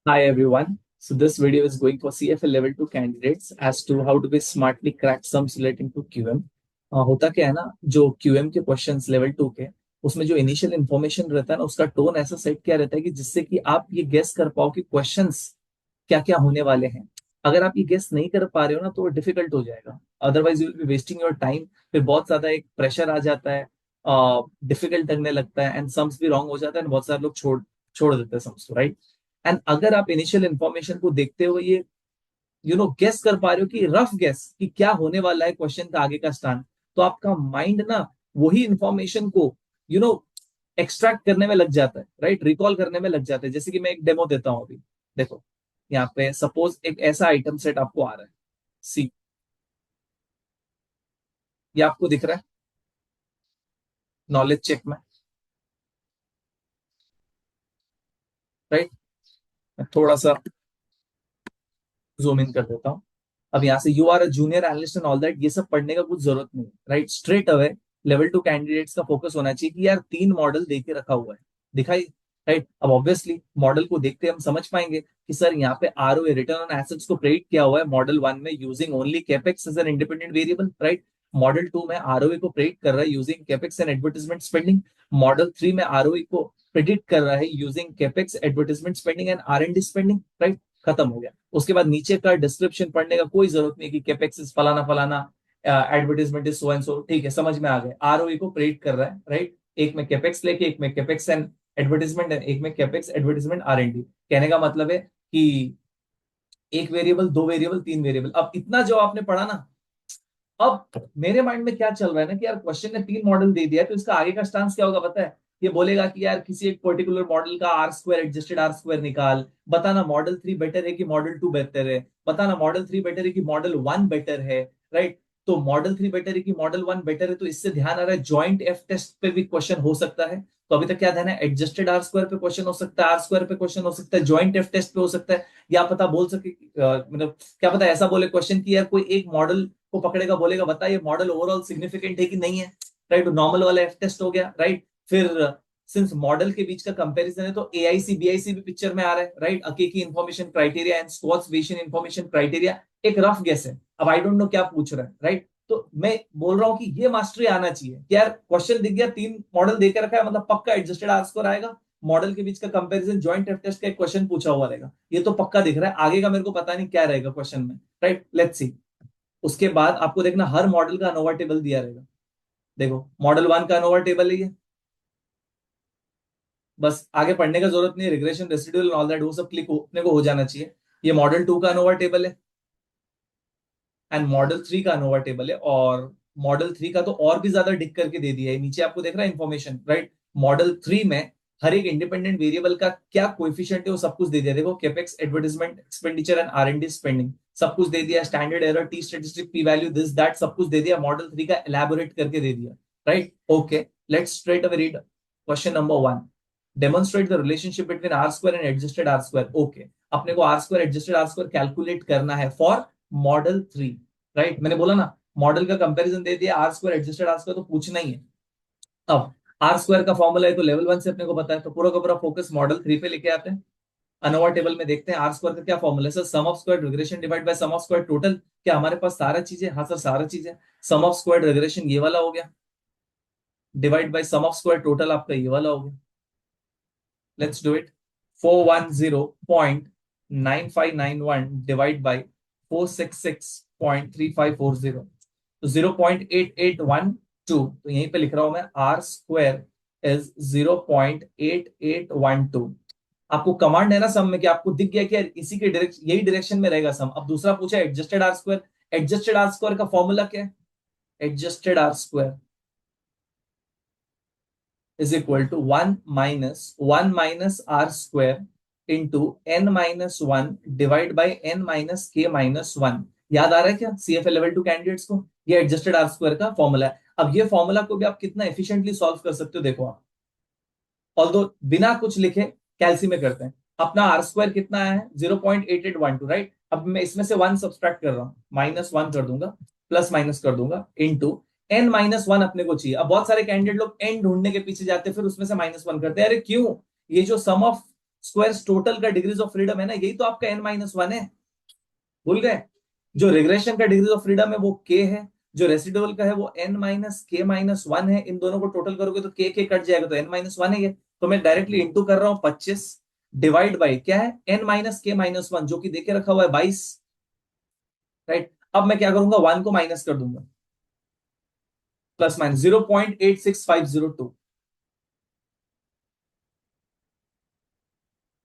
Hi everyone. So this video is going for CFA level 2 candidates as to how to be smartly crack sums relating to QM. होता क्या है ना, जो QM के questions level 2 के उसमें जो इनिशियल इंफॉर्मेशन रहता है ना, उसका टोन ऐसा सेट किया रहता है कि जिससे कि आप ये गेस कर पाओ कि क्वेश्चंस क्या क्या होने वाले हैं। अगर आप ये गेस नहीं कर पा रहे हो ना तो डिफिकल्ट हो जाएगा, otherwise you will be wasting your time. फिर बहुत ज्यादा एक प्रेशर आ जाता है, डिफिकल्ट लगने लगता है एंड सम्स भी रॉन्ग हो जाता है and बहुत सारे लोग छोड़ छोड़ देते हैं सम्स को, राइट। एंड अगर आप इनिशियल इंफॉर्मेशन को देखते हुए ये गेस कर पा रहे हो कि रफ गेस कि क्या होने वाला है क्वेश्चन का आगे का स्टैंड, तो आपका माइंड ना वही इंफॉर्मेशन को यू नो एक्सट्रैक्ट करने में लग जाता है, राइट, रिकॉल करने में लग जाता है। जैसे कि मैं एक डेमो देता हूं अभी। देखो, यहाँ पे सपोज एक ऐसा आइटम सेट आपको आ रहा है, सी, ये आपको दिख रहा है नॉलेज चेक में, राइट। मैं थोड़ा सा जूम इन कर देता हूं। अब यहाँ से you are a junior analyst and all that, ये सब पढ़ने का कुछ जरूरत नहीं है, right. Straight away level 2 candidates का फोकस होना चाहिए कि यार 3 मॉडल दे के रखा हुआ है, दिखाई, राइट। अब ऑब्वियसली मॉडल को देखते हम समझ पाएंगे कि सर यहाँ पे आरओए रिटर्न ऑन एसेट्स को प्रेडिक्ट किया हुआ है मॉडल 1 में using only capex as an independent variable, right. Model 2 में आरओए को प्रेडिक्ट कर रहा है using capex and advertisement spending. Model 3 में आरओए को प्रेडिक्ट कर रहा है using capex advertisement spending and R and D spending, right. खत्म हो गया। उसके बाद नीचे का डिस्क्रिप्शन पढ़ने का कोई जरूरत नहीं कि कैपेक्स इज फलाना फलाना, advertisement is so and so, ठीक है, समझ में आ गए। आरओई को प्रेडिक्ट कर रहा है, राइट। एक में कैपेक्स लेके, एक में कैपेक्स एंड एडवर्टाइजमेंट, एक में capex advertisement R and D. कहने का मतलब है कि एक वेरिएबल, दो वेरिएबल, तीन वेरिएबल। अब इतना जो आपने पढ़ा ना, अब मेरे माइंड में क्या चल रहा है ना कि यार क्वेश्चन ने 3 मॉडल दे दिया है, तो इसका आगे का स्टांस क्या होगा पता है। ये बोलेगा कि यार किसी एक पर्टिकुलर मॉडल का R square, adjusted R square निकाल, बताना मॉडल 3 बेटर है कि मॉडल 2 बेहतर है, बताना मॉडल 3 बेटर है कि मॉडल 1 बेटर है, राइट। तो मॉडल 3 बेटर है कि मॉडल 1 बेटर है, तो इससे ध्यान आ रहा है जॉइंट एफ टेस्ट पे भी क्वेश्चन हो सकता है। तो अभी तक क्या ध्यान है, एडजस्टेड आर स्क्वायर पे क्वेश्चन हो सकता है, आर स्क्वायर पे क्वेश्चन हो सकता है, जॉइंट एफ टेस्ट पे हो सकता है। या पता बोल सके, मतलब क्या पता ऐसा बोले क्वेश्चन की यार कोई एक मॉडल को पकड़ेगा, बोलेगा बता ये मॉडल ओवरऑल सिग्निफिकेंट है कि नहीं है, राइट। नॉर्मल वाला एफ टेस्ट हो गया, राइट। फिर सिंस मॉडल के बीच का कंपैरिजन है तो एआईसी बीआईसी भी पिक्चर में आ रहा है, राइट। अके की information criteria and Schwarz Bayesian information criteria. एक रफ गेस है, अब आई डोंट नो क्या पूछ रहा है, राइट। तो मैं बोल रहा हूं कि ये मास्टरी आना चाहिए कि यार क्वेश्चन दिख गया, 3 मॉडल देकर रखा है, मतलब पक्का एडजस्टेड आर स्कोर आएगा, मॉडल के बीच का कंपैरिजन, जॉइंट एफ टेस्ट का एक क्वेश्चन पूछा हुआ रहेगा। ये तो पक्का दिख रहा है, आगे का मेरे को पता नहीं क्या रहेगा क्वेश्चन में, राइट। लेट्स सी। उसके बाद आपको देखना हर मॉडल का अनोवा टेबल दिया रहेगा। देखो मॉडल 1 का अनोवा टेबल है ये, बस आगे पढ़ने का जरूरत नहीं, रिग्रेशन, रेसिडुअल ऑल दैट वो सब क्लिक अपने को हो जाना चाहिए। ये मॉडल 2 का अनोवा टेबल है एंड मॉडल 3 का अनोवा टेबल है। और मॉडल 3 का तो और भी ज्यादा डिक करके दे दिया है, नीचे आपको देख रहा है इंफॉर्मेशन, राइट। मॉडल 3 में हर एक इंडिपेंडेंट वेरिएबल का क्या कोएफिशिएंट है वो सब कुछ दे दिया। देखो capex, advertisement expenditure and R and D spending सब कुछ दे दिया, standard error, t statistic, p value, this that सब कुछ दे दिया, मॉडल 3 का एलैबोरेट करके दे दिया, right. Okay, let's straight away read question number 1। Demonstrate the relationship between R square and adjusted R square. Okay, अपने को R square adjusted R square calculate करना है फॉर मॉडल 3, राइट। मैंने बोला ना मॉडल का कंपैरिजन दे दिया, R square adjusted R square तो पूछना ही है। अब आर स्क्वायर का फॉर्मूला है तो लेवल 1 से अपने को पता है, तो पूरा का पूरा फोकस मॉडल 3 पे लेके आते हैं। अनोवा टेबल में देखते हैं आर स्क्वायर का क्या फॉर्मूला है sir, sum of square regression divide by sum of square total. क्या हमारे पास सारा चीज है? हाँ सर सारा चीज है। सम ऑफ स्क्वायर रिग्रेशन ये वाला हो गया, divide by sum of square total आपका ये वाला हो गया। Let's do it. 410.9591 divide by 466.3540, तो 0.8812। तो यहीं पे लिख रहा हूं मैं, आर स्क्वायर इज 0.8812। आपको कमांड है ना सम में कि आपको दिख गया कि यार इसी के डायरेक्शन, यही डायरेक्शन में रहेगा सम। अब दूसरा पूछा adjusted R square. Adjusted R square का फॉर्मूला क्या है? Adjusted R square is equal to 1 minus r square into n minus 1 divide by n minus k minus 1। याद आ रहा है क्या सीएफए लेवल 2 कैंडिडेट्स को? ये एडजस्टेड आर स्क्वायर का फॉर्मूला है। अब ये फॉर्मूला को भी आप कितना एफिशिएंटली सॉल्व कर सकते हो देखो आप, ऑल्दो बिना कुछ लिखे कैलसी में करते हैं। अपना आर स्क्वायर कितना है? 0.8812, राइट। अब मैं इसमें से 1 सब्सट्रैक्ट कर रहा हूं, -1 कर दूंगा, प्लस माइनस कर दूंगा, इनटू n-1 अपने को चाहिए। अब बहुत सारे कैंडिडेट लोग n ढूंढने के पीछे जाते हैं, फिर उसमें से -1 करते हैं। अरे क्यों? ये जो सम ऑफ स्क्वायर्स टोटल का डिग्रीज ऑफ फ्रीडम है ना, यही तो आपका n-1 है। भूल गए? जो रिग्रेशन का डिग्रीज ऑफ फ्रीडम है वो k है, जो रेसिडुअल का है वो n-k-1 है। इन दोनों को टोटल करोगे तो k कट जाएगा, तो n-1 है ये। तो मैं डायरेक्टली इंटू कर रहा हूं 25 डिवाइड बाई क्या है, n-k-1, जो कि देके रखा हुआ है 22। राइट, अब मैं क्या करूंगा, 1 को माइनस कर दूंगा, प्लस माइनस 0.86502।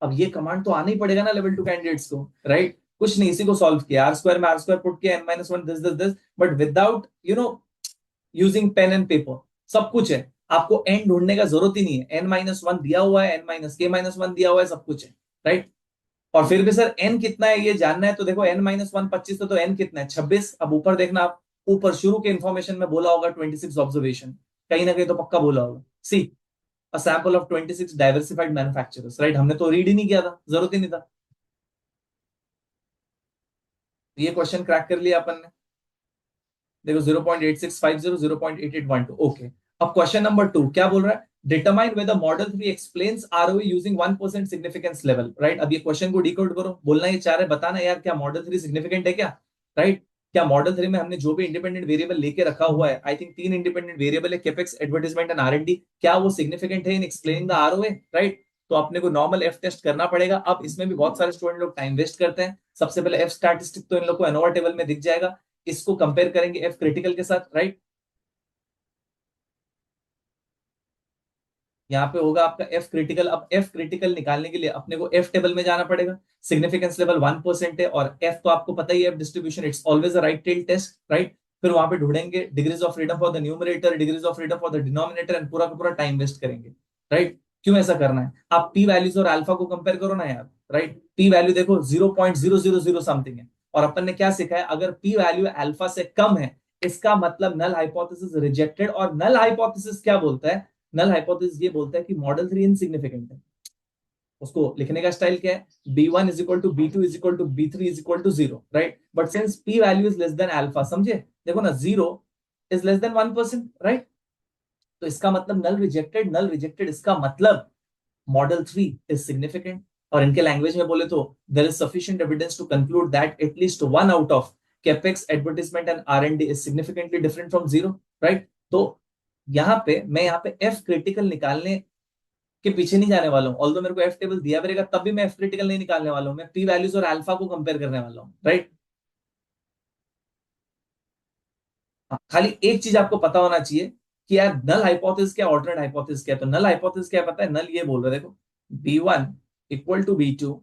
अब ये कमांड तो आना ही पड़ेगा ना लेवल 2 कैंडिडेट्स को, राइट? कुछ नहीं, इसी को सॉल्व किया, आर स्क्वायर में आर स्क्वायर पुट किया, n-1 दिस, but without using pen and paper. सब कुछ है, आपको एन ढूंढने का जरूरत ही नहीं है, n-1 दिया हुआ है, n-k-1 दिया हुआ है, सब कुछ है, राइट? और फिर भी सर n कितना है ये जानना है, तो देखो n-1 25, तो n कितना है 26। अब ऊपर देखना आप, ऊपर शुरू के इंफॉर्मेशन में बोला होगा 26 ऑब्जर्वेशन, कहीं ना कहीं तो पक्का बोला होगा। See, a sample of 26 diversified manufacturers, right? हमने तो रीड ही नहीं किया था, जरूरत ही नहीं था। ये क्वेश्चन क्रैक कर लिया अपन ने। देखो 0.8650, 0.8812, ओके। अब क्वेश्चन नंबर 2 क्या बोल रहा है, determine weather model 3 explains ROE using 1% significance level, right? अब ये क्वेश्चन को डिकोड करो, बोलना ये चाह रहे बताना यार क्या मॉडल 3 सिग्निफिकेंट है क्या, राइट? क्या मॉडल 3 में हमने जो भी इंडिपेंडेंट वेरिएबल लेके रखा हुआ है, आई थिंक 3 इंडिपेंडेंट वेरिएबल है, capex, advertisement and R and D, क्या वो सिग्निफिकेंट है in explaining the ROA, right? तो अपने को नॉर्मल एफ टेस्ट करना पड़ेगा। अब इसमें भी बहुत सारे स्टूडेंट लोग टाइम वेस्ट करते हैं। सबसे पहले एफ स्टैटिस्टिक तो इन लोग को एनोवा टेबल में दिख जाएगा, इसको कंपेयर करेंगे एफ क्रिटिकल के साथ, राइट? यहाँ पे होगा आपका एफ क्रिटिकल। अब एफ क्रिटिकल निकालने के लिए अपने को एफ टेबल में जाना पड़ेगा। सिग्निफिकेंस लेवल 1% है, और एफ तो आपको पता ही है, F distribution it's always a right tail test, right? फिर वहां पे ढूंढेंगे degrees of freedom for the numerator, degrees of freedom for the denominator, and पूरा का पूरा टाइम वेस्ट करेंगे, राइट? क्यों ऐसा करना है? आप पी वैल्यूज और अल्फा को कंपेयर करो ना यार, राइट? पी वैल्यू देखो 0.000 समथिंग है, और अपन ने क्या सीखा है, अगर पी वैल्यू अल्फा से कम है, इसका मतलब नल हाइपोथेसिस रिजेक्टेड। और नल हाइपोथेसिस क्या बोलता है? नल हाइपोथेसिस ये बोलता है कि मॉडल 3 इनसिग्निफिकेंट है। उसको लिखने का स्टाइल क्या है, b1 is equal to b2 is equal to b3 is equal to 0, right? But since p value is less than alpha, समझे? देखो ना, 0 इज लेस देन 1%, राइट? तो इसका मतलब नल रिजेक्टेड, नल रिजेक्टेड, इसका मतलब मॉडल 3 इज सिग्निफिकेंट। और इनके लैंग्वेज में बोले तो there is sufficient evidence to conclude that at least one out of capex, advertisement and R and D is significantly different from 0, right? तो यहाँ पे मैं यहाँ पे एफ क्रिटिकल निकालने के पीछे नहीं जाने वाला हूँ, ऑल्दो मेरे को एफ टेबल दिया रहेगा तब भी मैं एफ क्रिटिकल नहीं निकालने वाला हूँ, मैं पी वैल्यूज और अल्फा को कंपेयर करने वाला हूँ, राइट? खाली एक चीज आपको पता होना चाहिए कि यार नल हाइपोथेसिस क्या, ऑल्टरनेट हाइपोथेसिस क्या है। तो नल हाइपोथेसिस क्या पता है? नल ये बोल रहे हैं, देखो, b1 equal to b2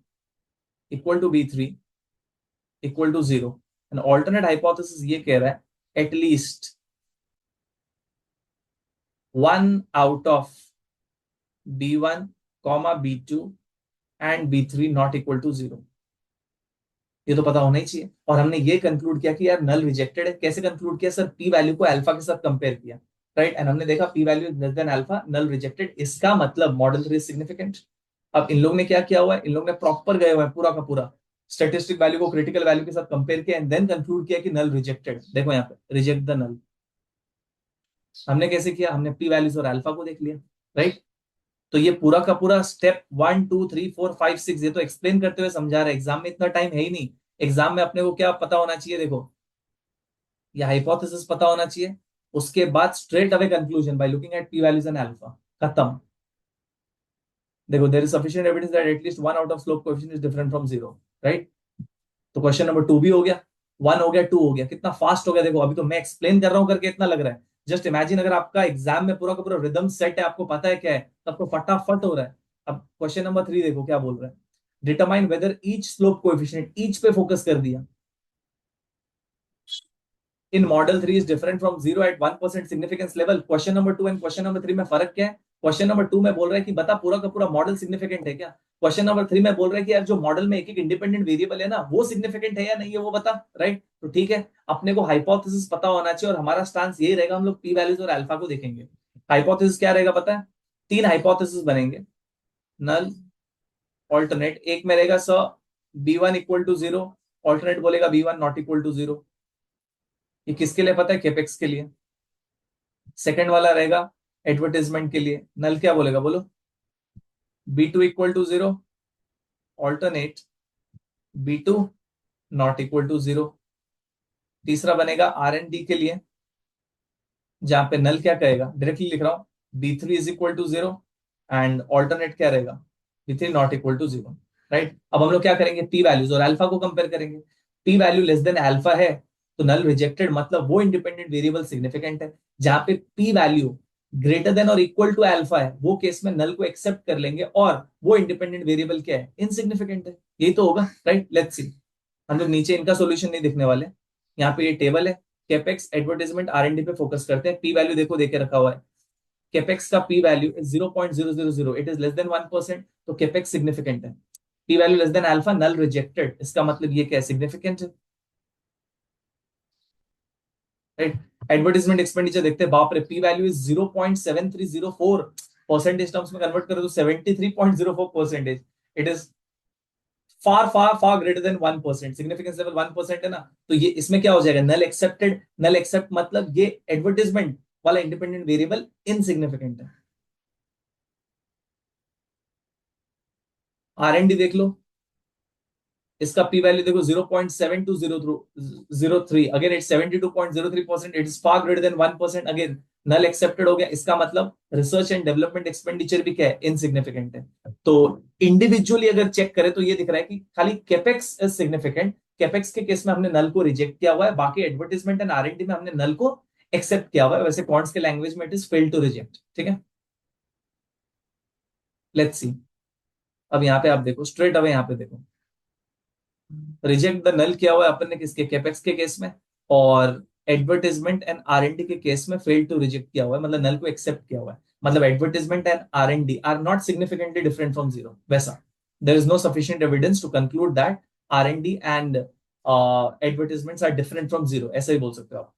equal to b3 equal to 0। And alternate hypothesis ये कह रहा है at least one out of b1 comma b2 and b3 not equal to 0। ये तो पता होना ही चाहिए। और हमने ये कंक्लूड किया कि यार नल रिजेक्टेड है। कैसे कंक्लूड किया सर? पी वैल्यू को अल्फा के साथ कंपेयर किया, राइट? एंड हमने देखा p value less than alpha, null rejected, इसका मतलब मॉडल 3 सिग्निफिकेंट। अब इन लोग ने क्या किया हुआ है, इन लोग ने प्रॉपर गए हुए हैं पूरा का पूरा स्टेटिस्टिक वैल्यू को क्रिटिकल वैल्यू के साथ कंपेयर किया, एंड देन कंक्लूड किया कि नल रिजेक्टेड। देखो यहाँ पे रिजेक्ट द नल। हमने कैसे किया? हमने पी वैल्यूज और अल्फा को देख लिया, राइट? तो ये पूरा का पूरा स्टेप 1 2 3 4 5 6 ये तो एक्सप्लेन करते हुए समझा रहे, एग्जाम में इतना टाइम है ही नहीं। एग्जाम में अपने को क्या पता होना चाहिए, देखो, ये हाइपोथेसिस पता होना चाहिए, उसके बाद straight away conclusion by looking at p values and alpha, खत्म। देखो, there is sufficient evidence that at least one out of slope coefficient is different from 0, right? तो क्वेश्चन नंबर 2 भी हो गया, 1 हो गया, 2 हो गया। कितना फास्ट हो गया देखो, अभी तो मैं एक्सप्लेन कर रहा हूं करके इतना लग रहा है। जस्ट इमेजिन अगर आपका एग्जाम में पूरा का पूरा रिदम सेट है, आपको पता है क्या है, तब तो फटाफट हो रहा है। अब क्वेश्चन नंबर 3 देखो क्या बोल रहा है, determine whether each slope coefficient, each पे फोकस कर दिया, in model 3 is different from 0 at 1% significance level. Question number 2 and question number 3 में फर्क क्या है? क्वेश्चन नंबर 2 में बोल रहा है कि बता पूरा का पूरा मॉडल सिग्निफिकेंट है क्या। क्वेश्चन नंबर 3 में बोल रहा है कि यार जो मॉडल में एक एक इंडिपेंडेंट वेरिएबल है ना, वो सिग्निफिकेंट है या नहीं है, वो बता, राइट? तो ठीक है, अपने को हाइपोथेसिस पता होना चाहिए, और हमारा स्टांस यही रहेगा, हम लोग पी वैल्यूज और अल्फा को देखेंगे। हाइपोथेसिस क्या रहेगा पता है? 3 हाइपोथेसिस बनेंगे, नल, ऑल्टरनेट। एक में रहेगा sir b1 equal to 0, alternate बोलेगा b1 नॉट इक्वल टू 0। ये किसके लिए पता है? केपेक्स के लिए। सेकंड वाला रहेगा एडवर्टाइजमेंट के लिए, नल क्या बोलेगा बोलो? b2 equal to 0, alternate B2 not equal to 0। तीसरा बनेगा R&D के लिए, जहां पे नल क्या कहेगा, डायरेक्टली लिख रहा हूं, B3 is equal to 0 and alternate क्या रहेगा, B3 not equal to 0। Right, अब हम लोग क्या करेंगे, पी वैल्यूज और अल्फा को कंपेयर करेंगे। P value less than alpha है तो नल रिजेक्टेड, मतलब वो इंडिपेंडेंट वेरिएबल सिग्निफिकेंट है। जहां पे पी वैल्यू ग्रेटर देन और इक्वल टू अल्फा है, वो केस में नल को एक्सेप्ट कर लेंगे और वो इंडिपेंडेंट वेरिएबल क्या है, इनसिग्निफिकेंट है। यही तो होगा। राइट, लेट्स सी। हम लोग नीचे इनका सॉल्यूशन नहीं दिखने वाले, यहाँ पे ये टेबल है। कैपेक्स, एडवर्टाइजमेंट, R&D पे फोकस करते हैं। पी वैल्यू देखो देके रखा हुआ है, कैपेक्स का p value is 0.000, it is less than 1%, तो कैपेक्स सिग्निफिकेंट है। P value less than alpha, null rejected, इसका मतलब ये क्या है, सिग्निफिकेंट है। राइट, एडवर्टाइजमेंट एक्सपेंडिचर देखते हैं, बाप रे, P value is 0.7304, percentage terms में कन्वर्ट करो तो 73.04%। It is far far far greater than 1%, significance level 1% है ना। तो ये इसमें क्या हो जाएगा, नल एक्सेप्टेड। नल एक्सेप्ट मतलब ये एडवर्टाइजमेंट वाला इंडिपेंडेंट वेरिएबल इनसिग्निफिकेंट है। R&D देख लो, इसका पी वैल्यू देखो 0.7203, again it 72.03%, it is far greater than 1%, again null accepted हो गया। इसका मतलब रिसर्च एंड डेवलपमेंट एक्सपेंडिचर भी क्या है, इनसिग्निफिकेंट है। तो इंडिविजुअली अगर चेक करें तो ये दिख रहा है कि खाली कैपेक्स इज सिग्निफिकेंट। कैपेक्स के केस में हमने नल को रिजेक्ट किया हुआ है, बाकी एडवर्टाइजमेंट एंड R&D में हमने नल को एक्सेप्ट किया हुआ है। वैसे कॉन्ट्स के लैंग्वेज में it is fail to reject. ठीक है, लेट्स सी। अब यहाँ पे आप देखो, स्ट्रेट अवे यहाँ पे देखो, रिजेक्ट द नल किया हुआ है अपन ने किसके, कैपेक्स के केस में, और एडवर्टाइजमेंट एंड R&D के केस में फेल टू रिजेक्ट किया हुआ है, मतलब नल को एक्सेप्ट किया हुआ है। मतलब advertisement and R&D are not significantly different from zero, वैसा there is no sufficient evidence to conclude that R&D and advertisements are different from zero, ऐसा ही बोल सकते हो आप।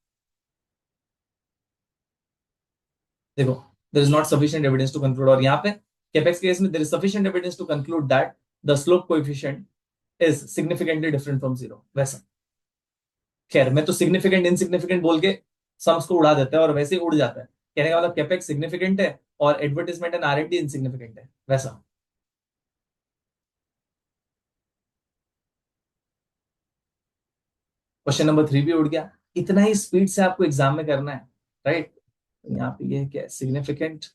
देखो, there is not sufficient evidence to conclude, और यहाँ पे कैपेक्स केस में there is sufficient evidence to conclude that the slope coefficient is significantly different from zero, वैसा। खैर, मैं तो सिग्निफिकेंट इनसिग्निफिकेंट बोल के सम्स को उड़ा देता है और वैसे ही उड़ जाता है। कहने का मतलब कैपेक्स सिग्निफिकेंट है और एडवर्टाइजमेंट एंड R&D इनसिग्निफिकेंट है, वैसा। क्वेश्चन नंबर 3 भी उड़ गया। इतना ही स्पीड से आपको एग्जाम में करना है। राइट, यहाँ पे ये क्या है, सिग्निफिकेंट,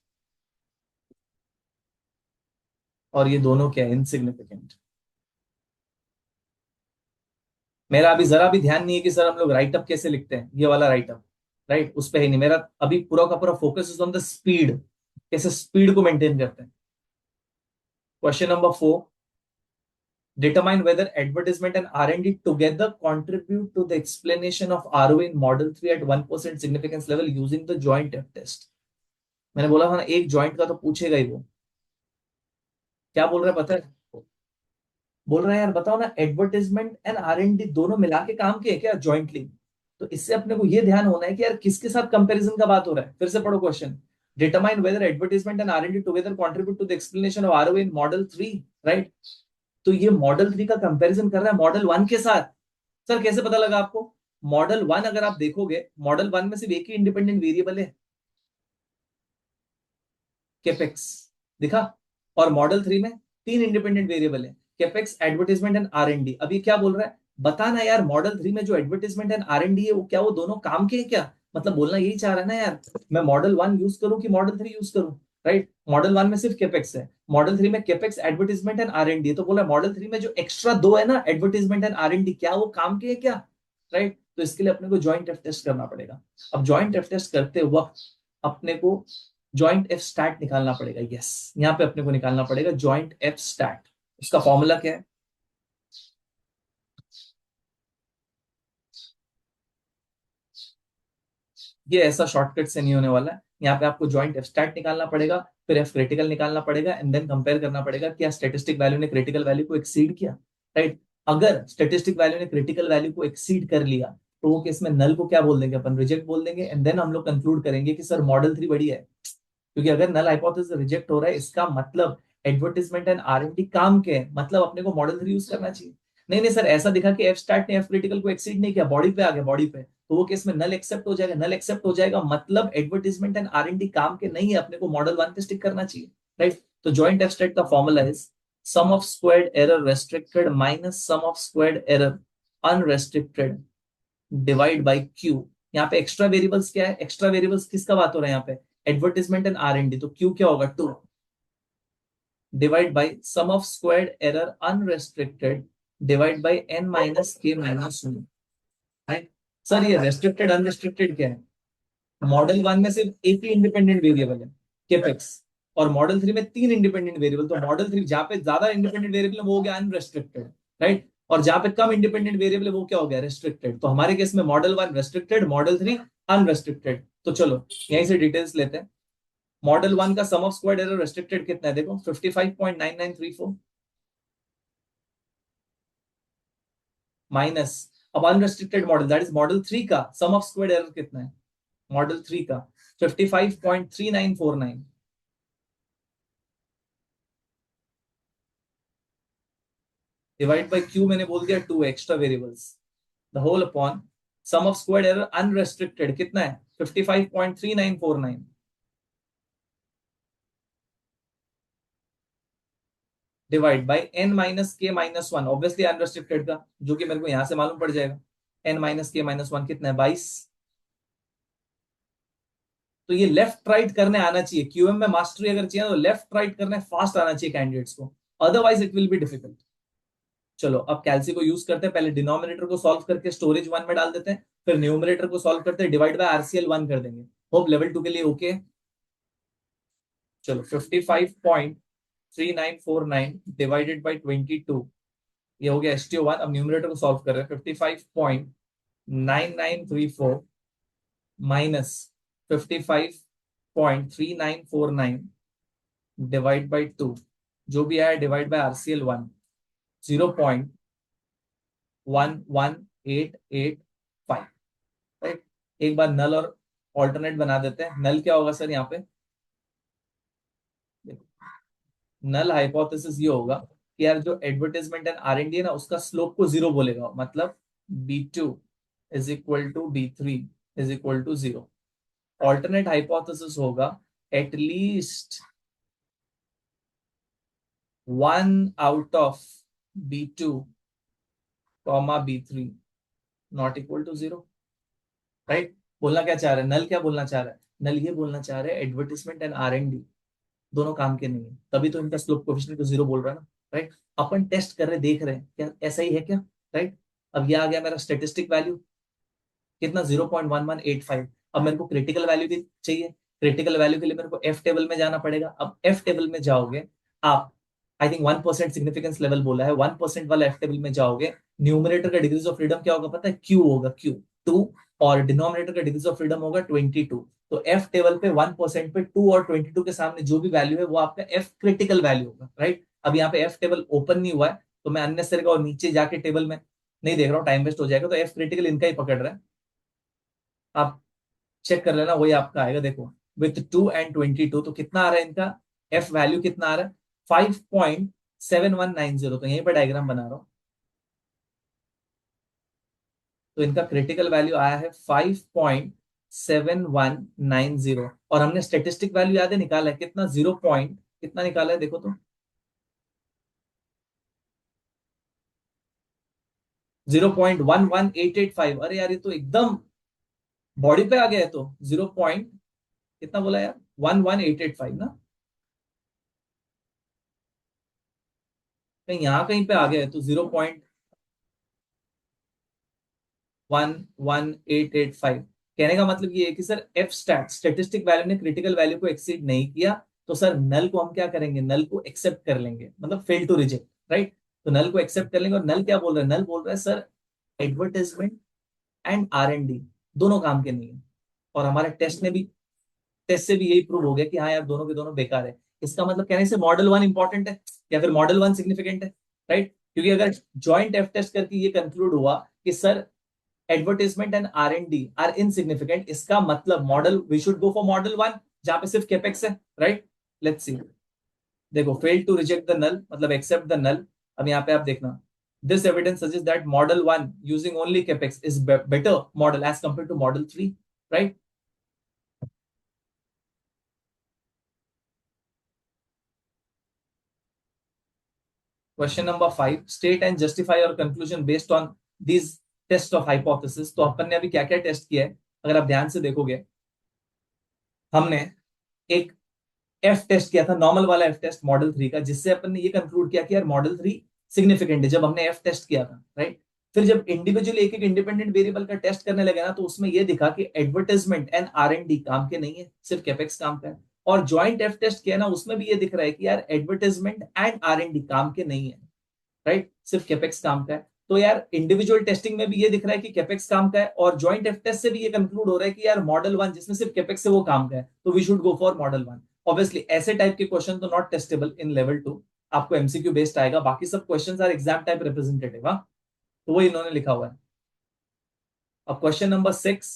और ये दोनों क्या है, इनसिग्निफिकेंट। मेरा अभी जरा भी ध्यान नहीं है कि सर हम लोग राइटअप कैसे लिखते हैं, ये वाला राइटअप। राइट, उस पर ही नहीं, मेरा अभी पूरा का पूरा focus is on the speed, कैसे स्पीड को मेंटेन करते हैं। Question number 4, determine whether advertisement and R&D together contribute to the explanation of ROE in Model 3 at 1% significance level using the joint F test। मैंने बोला था ना, एक joint का तो पूछेगा ही वो। क्या बोल रहा है पता है, बोल रहा है यार बताओ ना, एडवर्टाइजमेंट एंड R&D दोनों मिला के काम किए क्या जॉइंटली। तो इससे अपने को ये ध्यान होना है कि यार किसके साथ कंपैरिजन का बात हो रहा है। फिर से पढ़ो question, determine whether advertisement and R&D together contribute to the explanation of ROE in model 3। Right, तो ये मॉडल 3 का कंपैरिजन कर रहा है मॉडल 1 के साथ। सर कैसे पता लगा आपको, मॉडल 1 अगर आप देखोगे, मॉडल 1 में सिर्फ एक ही इंडिपेंडेंट वेरिएबल है, कैपेक्स, दिखा। और मॉडल 3 में तीन इंडिपेंडेंट वेरिएबल है, कैपेक्स, एडवर्टाइजमेंट एंड R&D। अब ये क्या बोल रहा है, बताना यार, मॉडल 3 में जो एडवर्टाइजमेंट एंड R&D है वो क्या, वो दोनों काम के हैं क्या। मतलब बोलना यही चाह रहा है ना यार, मैं मॉडल 1 यूज करूं कि मॉडल 3 यूज करूं। राइट, मॉडल 1 में सिर्फ कैपेक्स है, मॉडल 3 में कैपेक्स, एडवर्टाइजमेंट एंड R&D, तो बोला मॉडल 3 में जो एक्स्ट्रा दो है ना, एडवर्टाइजमेंट एंड R&D, क्या वो काम के है क्या। राइट, तो इसके लिए अपने को ज्वाइंट एफ टेस्ट करना पड़ेगा। अब ज्वाइंट एफ टेस्ट करते वक्त अपने को ज्वाइंट एफ स्टैट निकालना पड़ेगा। यस, यहाँ पे अपने को निकालना पड़ेगा ज्वाइंट एफ स्टैट। उसका फॉर्मूला क्या है, ये ऐसा शॉर्टकट से नहीं होने वाला है। यहाँ पे आपको ज्वाइंट एफ स्टैट निकालना पड़ेगा, फिर एफ क्रिटिकल निकालना पड़ेगा, एंड देन कंपेयर करना पड़ेगा क्या स्टेटिस्टिक वैल्यू ने क्रिटिकल वैल्यू को एक्सीड किया। राइट, अगर स्टेटिस्टिक वैल्यू ने क्रिटिकल वैल्यू को एक्सीड कर लिया तो वो केस में नल को क्या बोल देंगे अपन, रिजेक्ट बोल देंगे, एंड देन हम लोग कंक्लूड करेंगे कि सर मॉडल 3 बढ़िया है। क्योंकि अगर नल हाइपोथेसिस रिजेक्ट हो रहा है, इसका मतलब एडवर्टाइजमेंट एंड R&D काम के हैं, मतलब अपने को मॉडल 3 यूज करना चाहिए। नहीं नहीं सर, ऐसा दिखा कि एफ स्टार्ट ने एफ क्रिटिकल को एक्सीड नहीं किया, बॉडी पे आ गया, बॉडी पे, तो वो केस में नल एक्सेप्ट हो जाएगा। नल एक्सेप्ट हो जाएगा मतलब एडवर्टाइजमेंट एंड R&D काम के नहीं है, अपने को मॉडल 1 पे स्टिक करना चाहिए। राइट, तो जॉइंट एफ स्टेट का फॉर्मूला है sum of squared error restricted minus sum of squared error unrestricted divide by q. यहाँ पे एक्स्ट्रा वेरिएबल्स क्या है? एक्स्ट्रा वेरिएबल्स किसका बात हो रहा है यहाँ पे? Advertisement and R&D। तो क्यू क्या होगा? 2 divide by sum of squared error unrestricted divide by n minus k minus 1। Right sir, ये रेस्ट्रिक्टेड अनरेस्ट्रिक्टेड क्या है? मॉडल 1 में सिर्फ एक ही इंडिपेंडेंट वेरिएबल है, केपेक्स, और मॉडल 3 में 3 इंडिपेंडेंट वेरिएबल। तो मॉडल 3 जहां पे ज्यादा इंडिपेंडेंट वेरिएबल है वो हो गया अनरेस्ट्रिक्टेड, राइट, और जहां पे कम इंडिपेंडेंट वेरिएबल है वो क्या हो गया? रेस्ट्रिक्टेड। तो हमारे केस में मॉडल 1 रेस्ट्रिक्टेड, मॉडल 3 अनरेस्ट्रिक्टेड। तो चलो यहीं से डिटेल्स लेते हैं। मॉडल 1 का सम ऑफ स्क्वायर्ड एरर रेस्ट्रिक्टेड कितना है? देखो 55.9934 माइनस, अब unrestricted model that is model 3 का सम ऑफ स्क्वायर्ड एरर कितना है? मॉडल 3 का 55.3949 डिवाइड बाई क्यू, मैंने बोल दिया 2 extra variables, the whole upon sum of squared error unrestricted कितना है? 55.3949 divide by n minus k minus 1, obviously unrestricted का, जो कि मेरे को यहां से मालूम पड़ जाएगा। n माइनस के माइनस 1 कितना है? 22। तो ये लेफ्ट राइट करने आना चाहिए। क्यूएम में मास्टरी अगर चाहिए तो लेफ्ट राइट करने फास्ट आना चाहिए कैंडिडेट्स को, otherwise it will be difficult. चलो अब कैलसी को यूज करते हैं। पहले डिनोमिनेटर को सॉल्व करके स्टोरेज 1 में डाल देते हैं, फिर न्यूमरेटर को सॉल्व करते हैं, डिवाइड बाय आरसीएल 1 कर देंगे। होप लेवल 2 के लिए ओके। चलो 55.3949 डिवाइडेड बाई 22, ये हो गया STO1। अब न्यूमरेटर को सॉल्व कर रहे हैं। 55.9934 माइनस 55.3949 डिवाइड बाई 2, जो भी आया डिवाइड बाय आरसीएल 1, 0.11885। राइट, एक बार नल और ऑल्टरनेट बना देते हैं। नल क्या होगा सर यहाँ पे? नल हाइपोथेसिस ये होगा कि यार जो एडवर्टाइजमेंट एंड R&D है ना, उसका स्लोप को 0 बोलेगा, मतलब B2 is equal to B3 is equal to 0। Alternate hypothesis होगा at least 1 out of B2 comma B3 not equal to 0। Right, बोलना क्या चाह रहे हैं? नल क्या बोलना चाह रहा है? नल ये बोलना चाह रहे हैं एडवर्टाइजमेंट एंड R&D दोनों काम के नहीं है, तभी तो इनका स्लोप कोएफिशिएंट को 0 बोल रहा है ना। राइट, अपन टेस्ट कर रहे, देख रहे हैं क्या ऐसा ही है क्या। राइट, अब ये आ गया मेरा स्टेटिस्टिक वैल्यू कितना? 0.1185। अब मेरे को क्रिटिकल वैल्यू भी चाहिए। क्रिटिकल वैल्यू के लिए मेरे को एफ टेबल में जाना पड़ेगा। अब एफ टेबल में जाओगे आप, आई थिंक 1% सिग्निफिकेंस लेवल बोला है, 1% वाला एफ टेबल में जाओगे, न्यूमरेटर का डिग्रीज ऑफ फ्रीडम क्या होगा पता है? क्यू होगा, क्यू 2, और डिनोमिनेटर का डिग्रीज ऑफ फ्रीडम होगा 22। तो एफ टेबल पे 1% पे 2 और 22 के सामने जो भी वैल्यू है वो आपका एफ क्रिटिकल वैल्यू होगा। राइट, अब यहाँ पे एफ टेबल ओपन नहीं हुआ है तो मैं अननेसेसरी का और नीचे जाके टेबल में नहीं देख रहा हूँ, टाइम वेस्ट हो जाएगा। तो एफ क्रिटिकल इनका ही पकड़ रहा है, आप चेक कर लेना, वही आपका आएगा। देखो विथ 2 and 22 तो कितना आ रहा है इनका एफ वैल्यू? कितना आ रहा है? 5.7190। तो यहीं पर डायग्राम बना रहा हूं। तो इनका क्रिटिकल वैल्यू आया है 5.7190, और हमने स्टेटिस्टिक वैल्यू याद है निकाला है कितना? 0 पॉइंट कितना निकाला है देखो तो, 0.11885। अरे यार ये तो एकदम बॉडी पे आ गया है। तो 0 पॉइंट कितना बोला यार? 11885 ना, कहीं यहाँ कहीं पे आ गया है। तो 0.11885 कहने का मतलब ये है कि sir F stat statistic value ने क्रिटिकल वैल्यू को एक्सीड नहीं किया, तो सर नल को हम क्या करेंगे? नल को एक्सेप्ट कर लेंगे, मतलब फेल टू रिजेक्ट। राइट, तो नल को एक्सेप्ट कर लेंगे। और नल क्या बोल रहा है? नल बोल रहा है सर एडवर्टाइजमेंट एंड R&D दोनों काम के नहीं है, और हमारे टेस्ट से भी यही प्रूव हो गया कि हाँ यार दोनों के दोनों बेकार है। इसका मतलब कहने से मॉडल 1 इंपॉर्टेंट है या फिर मॉडल 1 सिग्निफिकेंट है। राइट, क्योंकि अगर ज्वाइंट एफ टेस्ट करके ये कंक्लूड हुआ कि sir advertisement and R&D are insignificant, इसका मतलब model we should go for model 1 जहां पे सिर्फ केपेक्स है। Right, let's see. देखो fail to reject the null मतलब एक्सेप्ट द नल। अब यहाँ पे आप देखना, this evidence suggest that model 1 using only capex is better model as compare to model 3। Right, question number 5, state and justify your conclusion based on these test of hypothesis. तो अपन ने अभी क्या क्या टेस्ट किया है, अगर आप ध्यान से देखोगे, हमने एक एफ टेस्ट किया था, नॉर्मल वाला एफ टेस्ट मॉडल 3 का, जिससे अपन ने ये कंक्लूड किया कि यार मॉडल 3 सिग्निफिकेंट है, जब हमने एफ टेस्ट किया था, राइट। फिर जब इंडिविजुअल एक एक इंडिपेंडेंट वेरिएबल का टेस्ट करने लगे ना, तो उसमें ये दिखा कि एडवर्टाइजमेंट एंड आर&डी काम के नहीं है, सिर्फ कैपेक्स काम का है। और ज्वाइंट एफ टेस्ट किया ना, उसमें भी ये दिख रहा है कि यार एडवर्टाइजमेंट एंड आर&डी काम के नहीं है, राइट, सिर्फ कैपेक्स काम का है। तो यार इंडिविजुअल टेस्टिंग में भी ये दिख रहा है कि कैपेक्स काम का है, और ज्वाइंट एफ टेस्ट से भी ये कंक्लूड हो रहा है कि यार मॉडल 1 जिसमें सिर्फ कैपेक्स है वो काम का है, तो we should go for model 1। Obviously ऐसे टाइप के क्वेश्चन तो नॉट टेस्टेबल इन लेवल 2, आपको एमसीक्यू बेस्ड आएगा, बाकी सब questions are exam type representative. हाँ, तो वो इन्होंने लिखा हुआ है। अब question number 6,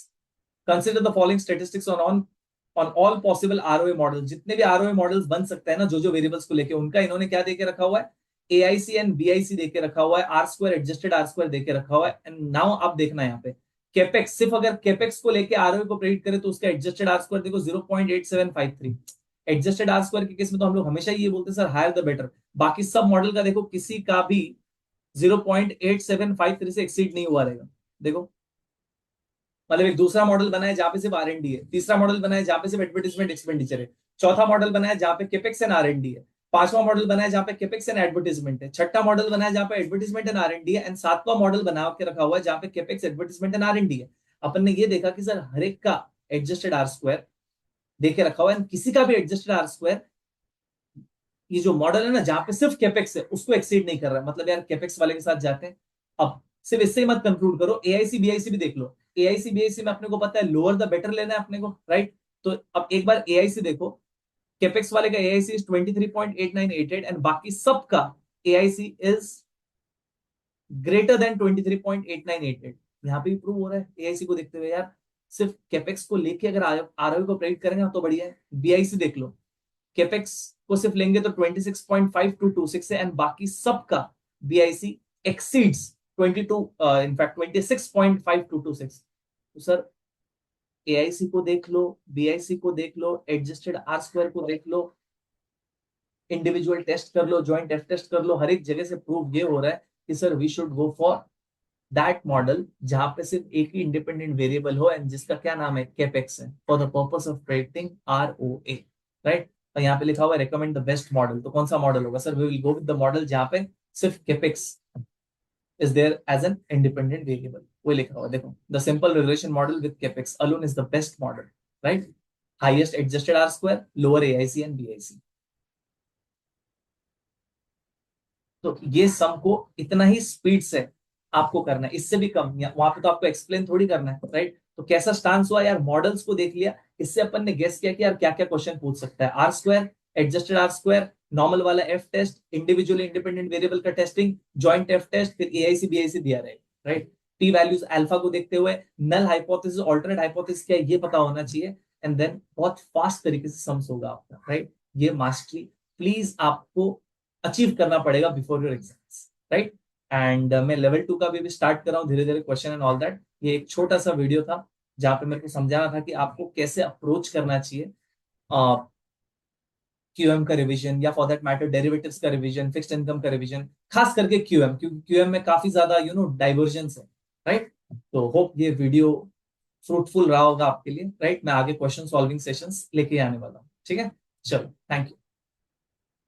consider the following statistics on all possible ROA model. जितने भी आरओए मॉडल्स बन सकते हैं ना, जो जो वेरिएबल्स को लेके, उनका इन्होंने क्या देके रखा हुआ है, एआईसी एंड बीआईसी देके रखा हुआ है, R square adjusted R square देके रखा हुआ है। एंड नाउ आप देखना यहाँ पे कैपेक्स, सिर्फ अगर कैपेक्स को लेके आरओए को प्रेडिक्ट करें तो उसका एडजस्टेड आर स्क्वायर देखो 0.8753। एडजस्टेड आर स्क्वायर के केस में तो हम लोग हमेशा ये बोलते हैं सर हायर द बेटर। बाकी सब मॉडल का देखो किसी का भी 0.8753 से एक्सीड नहीं हुआ रहेगा। देखो, मतलब एक दूसरा मॉडल बना है जहां पे सिर्फ आर&डी है, तीसरा मॉडल बना है जहां पे सिर्फ एडवर्टाइजमेंट एक्सपेंडिचर है, चौथा मॉडल बना है जहां पे केपेक्स एंड आर&डी है, पांचवा मॉडल बना है जहां पे केपेक्स एंड एडवर्टाइजमेंट है, छठा मॉडल बना है जहां पे एडवर्टाइजमेंट एंड आर&डी है, एंड सातवां मॉडल बना के रखा हुआ है जहां पे केपेक्स एडवर्टाइजमेंट एंड आर&डी है। अपन ने ये देखा कि सर हर एक का एडजस्टेड आर स्क्वायर देके रखा हुआ है, किसी का भी एडजस्टेड आर स्क्वायर, ये जो मॉडल है ना जहां पे सिर्फ कैपेक्स है उसको एक्सीड नहीं कर रहा है, मतलब यार कैपेक्स वाले के साथ जाते हैं। अब सिर्फ इससे ही मत कंक्लूड करो, एआईसी बीआईसी भी देख लो। एआईसी बीआईसी में अपने को पता है लोअर द बेटर लेना है अपने को, राइट। तो अब एक बार एआईसी देखो, कैपेक्स वाले का एआईसी इज 23.8988 एंड बाकी सबका एआईसी इज ग्रेटर देन 23.8988। यहाँ पे भी प्रूव हो रहा है एआईसी को देखते हुए यार, सिर्फ कैपेक्स को लेके अगर आरओ को प्रेडिक्ट करेंगे तो बढ़िया है। बीआईसी देख लो, कैपेक्स को सिर्फ लेंगे तो 26.5226 है, एंड बाकी सबका बीआईसी एक्सीड्स 22, इनफैक्ट 26.5226। तो सर एआईसी को देख लो, बीआईसी को देख लो, एडजस्टेड आर स्क्वायर को देख लो, इंडिविजुअल टेस्ट कर लो, ज्वाइंट एफ टेस्ट कर लो, हर एक जगह से प्रूव ये हो रहा है कि sir we should go for that model जहां पे सिर्फ एक ही इंडिपेंडेंट वेरिएबल हो एंड जिसका क्या नाम है, कैपेक्स है, for the purpose of predicting ROA, right. और यहाँ पे लिखा हुआ है रिकमेंड द बेस्ट मॉडल, तो कौन सा मॉडल होगा sir, we will go with the model जहां पे सिर्फ capex is there as an independent variable, वो लिखा हुआ देखो, the simple regression model with capex alone is the best model, right, highest adjusted r square, lower AIC and BIC। तो ये सम को इतना ही स्पीड से आपको करना है, इससे भी कम, वहां पे तो आपको एक्सप्लेन थोड़ी करना है, राइट। तो कैसा स्टांस हुआ यार, मॉडल्स को देख लिया, इससे अपन ने गेस किया कि यार क्या क्या क्वेश्चन पूछ सकता है, R square, adjusted R square, normal वाला F test, individual independent variable का टेस्टिंग, जॉइंट एफ टेस्ट, फिर एआईसी बीआईसी दिया रहे, राइट। टी वैल्यूज अल्फा को देखते हुए नल हाइपोथेसिस ऑल्टरनेट हाइपोथेसिस क्या है ये पता होना चाहिए, एंड देन बहुत फास्ट तरीके से सम्स होगा आपका, राइट। ये मास्टरी प्लीज आपको अचीव करना पड़ेगा before your exams, right. And मैं लेवल 2 का भी स्टार्ट कर रहा हूँ धीरे धीरे, क्वेश्चन एंड ऑल दैट। ये एक छोटा सा वीडियो था जहां पे मेरे को समझाना था कि आपको कैसे अप्रोच करना चाहिए क्यूएम का रिवीजन, या फॉर दैट मैटर डेरिवेटिव्स का रिवीजन, फिक्स्ड इनकम का रिवीजन, खास करके क्यूएम, क्योंकि क्यूएम में काफी ज्यादा डाइवर्जेंस है, राइट। तो होप ये वीडियो फ्रूटफुल रहा होगा आपके लिए, राइट। मैं आगे क्वेश्चन सॉल्विंग सेशंस लेके आने वाला हूँ, ठीक है। चलो, थैंक यू।